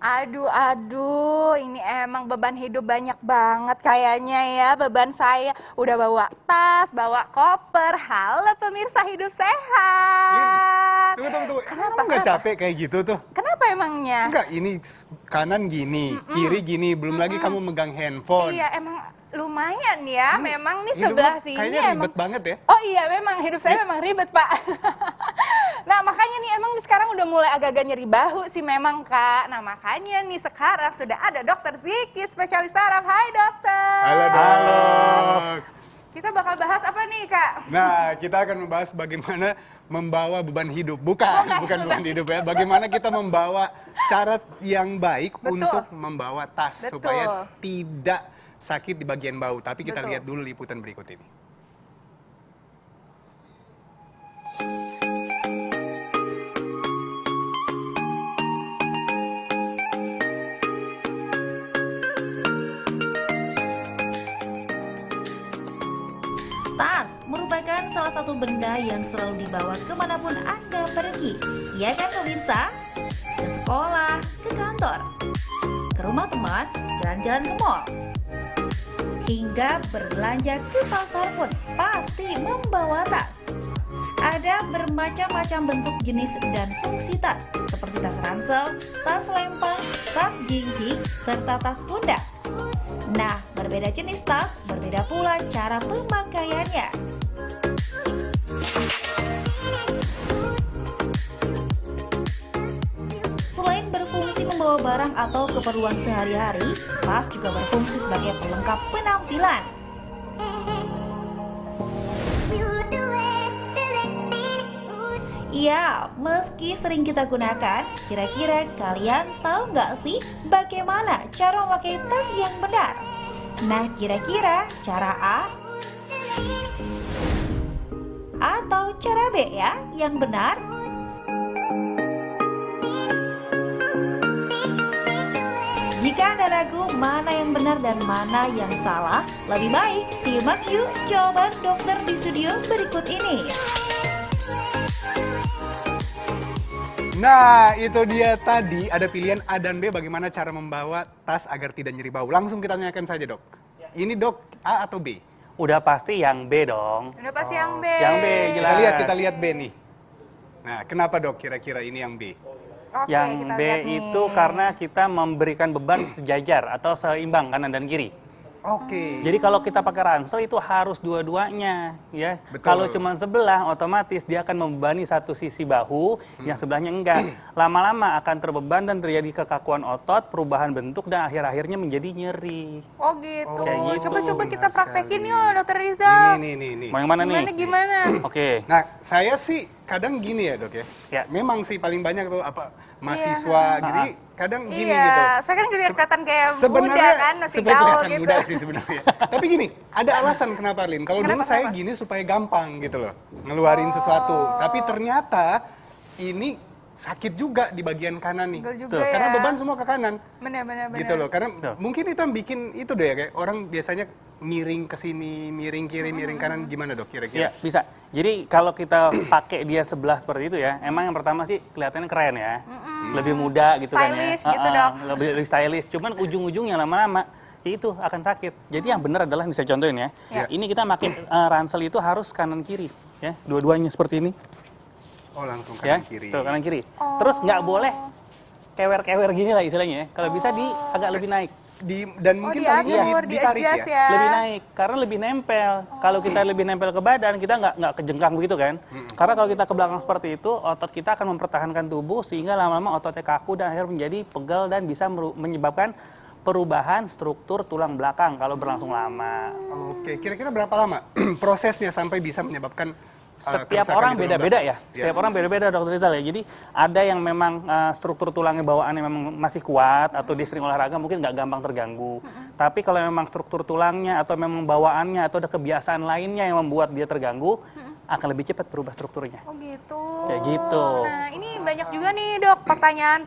Aduh, ini emang beban hidup banyak banget kayaknya ya. Beban saya udah bawa tas, bawa koper. Halo pemirsa hidup sehat. Tunggu. Kenapa? Kamu nggak capek kayak gitu tuh? Kenapa emangnya? Enggak, ini kanan gini, kiri gini, belum lagi kamu megang handphone. Iya, emang lumayan ya. Memang nih Hidupmu sebelah sini kayaknya emang. ribet banget ya. Oh iya, memang hidup saya memang ribet, Pak. Nah, makanya nih emang sekarang udah mulai agak-agak nyeri bahu sih memang, Kak. Nah, makanya nih sekarang sudah ada Dokter Ziki, spesialis saraf. Hai, dokter. Halo, dok. Kita bakal bahas apa nih, Kak? Nah, kita akan membahas bagaimana membawa beban hidup. Bukan beban hidup ya. Bagaimana kita membawa cara yang baik untuk membawa tas supaya tidak sakit di bagian bahu. Tapi kita lihat dulu liputan berikut ini. Tas merupakan salah satu benda yang selalu dibawa kemanapun Anda pergi. Iya kan pemirsa? Ke sekolah, ke kantor, ke rumah teman, jalan-jalan ke mall, hingga berbelanja ke pasar pun pasti membawa tas. Ada bermacam-macam bentuk, jenis, dan fungsi tas, seperti tas ransel, tas lempang, tas jinjing, serta tas pundak. Nah, berbeda jenis tas, berbeda pula cara pemakaiannya. Selain berfungsi membawa barang atau keperluan sehari-hari, tas juga berfungsi sebagai pelengkap penampilan. Ya, meski sering kita gunakan, kira-kira kalian tahu nggak sih bagaimana cara memakai tas yang benar? Nah, kira-kira cara A atau cara B ya yang benar? Jika Anda ragu mana yang benar dan mana yang salah, lebih baik simak yuk jawaban dokter di studio berikut ini. Nah, itu dia tadi ada pilihan A dan B bagaimana cara membawa tas agar tidak nyeri bahu. Langsung kita tanyakan saja, dok. Ini dok A atau B? Udah pasti yang B dong. Udah pasti yang B. Yang B, jelas. Kita lihat B nih. Nah, kenapa dok kira-kira ini yang B? Oke, Yang kita B lihat nih. itu karena kita memberikan beban sejajar atau seimbang kanan dan kiri. Oke. Jadi kalau kita pakai ransel itu harus dua-duanya, ya. Betul. Kalau cuma sebelah, otomatis dia akan membebani satu sisi bahu, yang sebelahnya enggak. Lama-lama akan terbeban dan terjadi kekakuan otot, perubahan bentuk dan akhir-akhirnya menjadi nyeri. Oh gitu. Kayak gitu. Coba-coba kita Benar praktekin sekali. yuk, dokter Rizal. Ini. Mau yang mana nih? Gimana? Oke. Nah, saya sih kadang gini ya dok ya. Ya. Memang sih paling banyak tuh mahasiswa gitu. Kadang gini Iya, gitu. saya kan kelihatan kayak muda Sebenarnya kan, masih sebenarnya gaul kelihatan gitu. muda sih sebenarnya. Tapi gini, ada alasan kenapa Lin. Kalau dulu saya gini supaya gampang gitu loh, ngeluarin sesuatu. Tapi ternyata ini sakit juga di bagian kanan nih. Betul juga Karena ya. beban semua ke kanan. Benar. Gitu loh. Karena Betul. mungkin itu yang bikin itu deh ya, kayak orang biasanya miring ke sini, miring kiri, miring kanan, gimana dok kira-kira? Ya, bisa. Jadi kalau kita pakai dia sebelah seperti itu ya, emang yang pertama sih kelihatannya keren ya. Lebih muda gitu Stylish kan ya. gitu, Dok. Lebih stylish, cuman ujung-ujungnya lama-lama itu akan sakit. Jadi yang benar adalah, bisa contohin ya. Ya. Ini kita pakai ransel itu harus kanan kiri ya, dua-duanya seperti ini Oh langsung ya. kanan kiri. Tuh, kanan kiri. Terus nggak boleh kewer-kewer gini lah istilahnya ya. Kalau bisa agak lebih naik. Dan mungkin palingnya ditarik di-adjust ya. Lebih naik karena lebih nempel. Kalau kita lebih nempel ke badan, kita nggak kejengkang begitu kan. Karena kalau kita ke belakang seperti itu, otot kita akan mempertahankan tubuh sehingga lama-lama ototnya kaku dan akhirnya menjadi pegal dan bisa menyebabkan perubahan struktur tulang belakang kalau berlangsung lama. Oke, kira-kira berapa lama prosesnya sampai bisa menyebabkan Setiap kerusakan orang di tulang beda-beda belakang? ya. Setiap orang beda-beda Dokter Rizal ya. Jadi ada yang memang struktur tulangnya bawaannya memang masih kuat atau dia sering olahraga mungkin nggak gampang terganggu. Tapi kalau memang struktur tulangnya atau memang bawaannya atau ada kebiasaan lainnya yang membuat dia terganggu, akan lebih cepat berubah strukturnya. Oh gitu. Kayak gitu. Nah ini banyak juga nih dok pertanyaan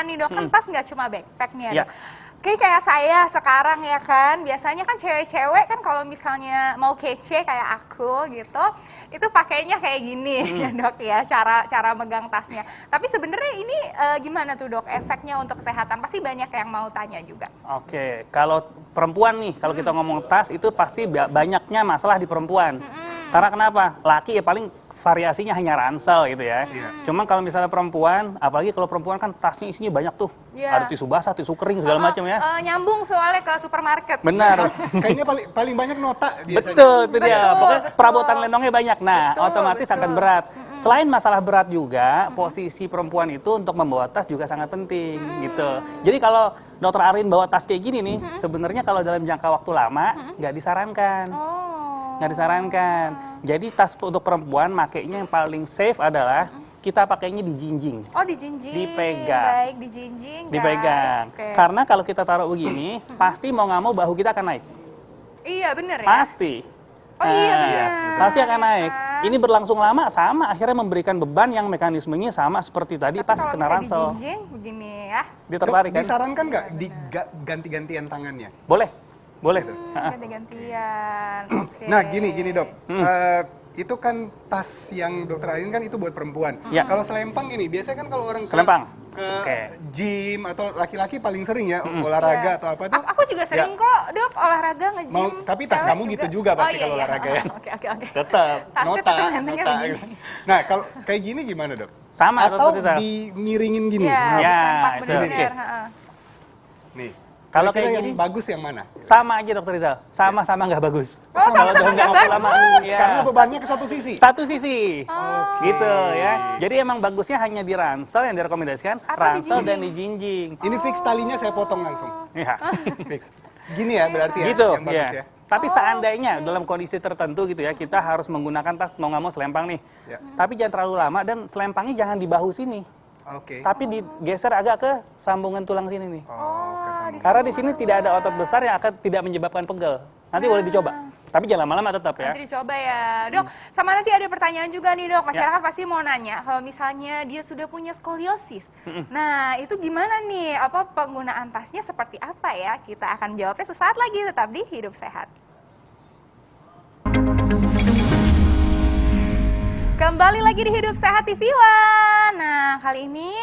nih dok. Kan tas nggak cuma backpack nih ya Ya. dok. Kayak saya sekarang ya kan, biasanya kan cewek-cewek kan kalau misalnya mau kece kayak aku gitu, itu pakainya kayak gini ya dok ya, cara megang tasnya. Tapi sebenarnya ini gimana tuh dok efeknya untuk kesehatan? Pasti banyak yang mau tanya juga. Oke, kalau perempuan nih, kalau kita ngomong tas itu pasti banyaknya masalah di perempuan. Karena kenapa? Laki ya paling variasinya hanya ransel gitu ya. Cuman kalau misalnya perempuan, apalagi kalau perempuan kan tasnya isinya banyak tuh. Iya. Ada tisu basah, tisu kering segala macam ya. Nyambung soalnya ke supermarket. Benar. Kayaknya paling banyak nota biasanya. Betul, itu dia. Betul, Pokoknya betul. perabotan lenongnya banyak. Nah, Betul, otomatis betul. akan berat. Selain masalah berat juga, posisi perempuan itu untuk membawa tas juga sangat penting gitu. Jadi kalau Dokter Arin bawa tas kayak gini nih, sebenarnya kalau dalam jangka waktu lama nggak disarankan. Nggak disarankan. Jadi tas untuk perempuan makainya yang paling safe adalah kita pakainya di jinjing. Oh, dijinjing. Dipegang. Baik, dijinjing. guys. Dipegang. Oke. Karena kalau kita taruh begini, pasti mau nggak mau bahu kita akan naik. Iya, bener ya. Pasti. Oh iya, Nah, benar. pasti akan Ya naik. kan? Ini berlangsung lama sama akhirnya memberikan beban yang mekanismenya sama seperti tadi Tapi pas kalau kena misalnya ransel. dijinjing begini ya. Dia Dok, tertarik kan? disarankan nggak diganti-gantian tangannya? Boleh. Boleh. Ganti-gantian. Oke. Nah, gini dok. Itu kan tas yang dokter Arin kan itu buat perempuan. Ya. Kalau selempang ini, biasanya kan kalau orang Selempang. ke Oke. gym atau laki-laki paling sering ya olahraga Iya. atau apa tuh. Aku juga sering kok dok olahraga nge-gym. Tapi tas Cewek kamu gitu juga pasti iya, kalau iya. olahraga ya. Oke. Tetap Tasnya nota, tetap gantengnya nota. begini. Nah, kalau kayak gini gimana dok? Sama Atau Dokter Rizal. dimiringin gini? Iya, Ya, sempak itu. bener-bener. Oke. heeh. Nih. Kalau Kira-kira kayak yang gini- bagus yang mana? Sama aja Dokter Rizal. Sama-sama nggak bagus. Oh, sama-sama dalam nggak jangka waktu lama. bagus. Iya. Karena bebannya ke satu sisi. Satu sisi. Oke. Gitu ya. Jadi emang bagusnya hanya di ransel yang direkomendasikan, Atau ransel dijinjing. dan dijinjing. Ini fix talinya saya potong langsung. Iya. Fix. Gini ya berarti ya. Gitu, yang bagus ya. ya. Tapi seandainya dalam kondisi tertentu gitu ya, kita harus menggunakan tas mau nggak mau selempang nih. Ya. Tapi jangan terlalu lama dan selempangnya jangan di bahu sini. Oke. Tapi digeser agak ke sambungan tulang sini nih. Oh, kesambung. Karena di sini tidak ada otot besar yang akan tidak menyebabkan pegel. Nanti boleh dicoba. Tapi jangan lama-lama tetap ya. Nanti dicoba ya. Dok, sama nanti ada pertanyaan juga nih dok. Masyarakat pasti mau nanya, kalau misalnya dia sudah punya skoliosis. Nah, itu gimana nih? Apa penggunaan tasnya seperti apa ya? Kita akan jawabnya sesaat lagi, tetap di Hidup Sehat. Kembali lagi di Hidup Sehat TV One. Nah, kali ini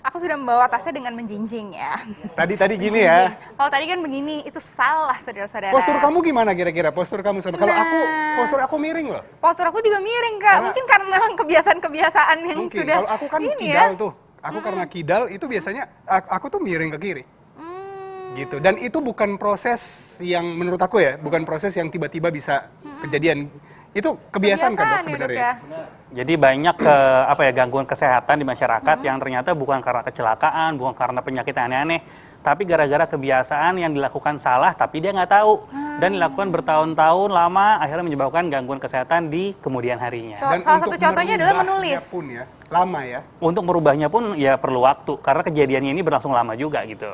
aku sudah membawa tasnya dengan menjinjing ya. Tadi gini ya. Kalau tadi kan begini, itu salah saudara-saudara. Postur kamu gimana kira-kira? Postur kamu sama. Kalau aku, Nah. postur aku miring loh. Postur aku juga miring kak, mungkin karena kebiasaan-kebiasaan yang Mungkin. sudah Kalau aku kan ini kidal ya. tuh. Aku karena kidal itu biasanya aku tuh miring ke kiri. Hmm, Gitu. Dan itu bukan proses yang menurut aku ya, bukan proses yang tiba-tiba bisa kejadian. Itu kebiasaan kan dok kebiasaan ya, Dok, sebenarnya. ya. Jadi banyak gangguan kesehatan di masyarakat yang ternyata bukan karena kecelakaan, bukan karena penyakit yang aneh-aneh, tapi gara-gara kebiasaan yang dilakukan salah tapi dia nggak tahu dan dilakukan bertahun-tahun lama akhirnya menyebabkan gangguan kesehatan di kemudian harinya. Dan Salah untuk satu contohnya adalah merubahnya menulis. pun ya, lama ya. Untuk merubahnya pun ya perlu waktu karena kejadiannya ini berlangsung lama juga gitu.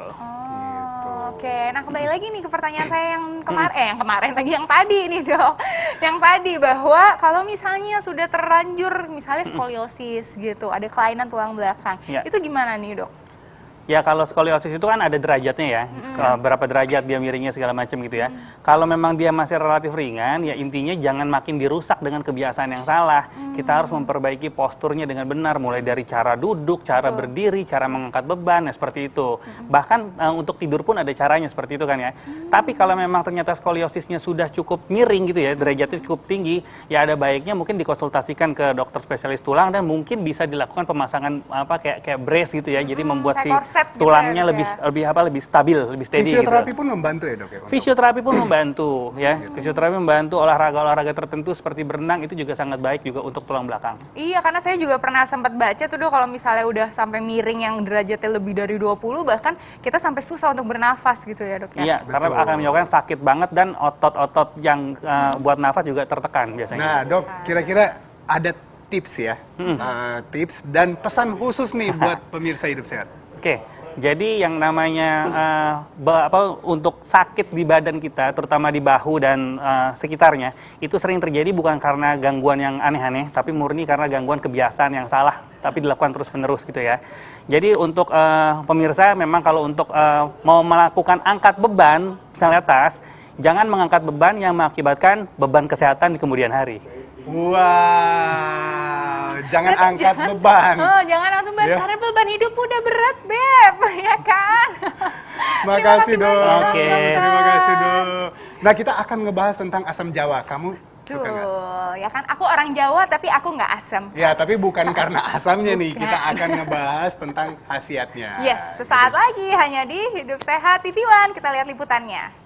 Oke, nah kembali lagi nih ke pertanyaan saya yang kemarin lagi yang tadi nih dok, yang tadi bahwa kalau misalnya sudah terlanjur misalnya skoliosis gitu, ada kelainan tulang belakang, Ya. itu gimana nih dok? Ya kalau skoliosis itu kan ada derajatnya ya, berapa derajat dia miringnya segala macam gitu ya. Kalau memang dia masih relatif ringan, ya intinya jangan makin dirusak dengan kebiasaan yang salah. Kita harus memperbaiki posturnya dengan benar, mulai dari cara duduk, cara berdiri, cara mengangkat beban, ya seperti itu. Bahkan untuk tidur pun ada caranya seperti itu kan ya. Tapi kalau memang ternyata skoliosisnya sudah cukup miring gitu ya, derajatnya cukup tinggi, ya ada baiknya mungkin dikonsultasikan ke dokter spesialis tulang dan mungkin bisa dilakukan pemasangan kayak brace gitu ya. Jadi membuat si kayak korset gitu tulangnya ya, Dok, lebih stabil, lebih steady Fisioterapi gitu. pun membantu ya dok ya? untuk- Fisioterapi pun membantu ya. Fisioterapi membantu olahraga-olahraga tertentu seperti berenang itu juga sangat baik juga untuk tulang belakang. Iya, karena saya juga pernah sempat baca tuh dok, kalau misalnya udah sampai miring yang derajatnya lebih dari 20, bahkan kita sampai susah untuk bernafas gitu ya dok ya. Iya, karena akan menyebabkan sakit banget dan otot-otot yang buat nafas juga tertekan biasanya. Nah dok, kira-kira ada tips ya, tips dan pesan khusus nih buat pemirsa Hidup Sehat. Oke, Jadi yang namanya untuk sakit di badan kita, terutama di bahu dan sekitarnya, itu sering terjadi bukan karena gangguan yang aneh-aneh, tapi murni karena gangguan kebiasaan yang salah, tapi dilakukan terus-menerus gitu ya. Jadi untuk pemirsa, memang kalau untuk mau melakukan angkat beban, misalnya tas, jangan mengangkat beban yang mengakibatkan beban kesehatan di kemudian hari. Wow, jangan angkat beban. Oh, jangan angkat beban, Ya. karena beban hidup udah berat, Beb, ya kan? Makasih dok. banyak, Oke. dokter. Terima kasih dok. Nah kita akan ngebahas tentang asam Jawa. Kamu Tuh, suka nggak? ya kan? Aku orang Jawa, tapi aku nggak asam. Ya, tapi bukan karena asamnya nih. Bukan. Kita akan ngebahas tentang khasiatnya. Yes, sesaat lagi hanya di Hidup Sehat TV One. Kita lihat liputannya.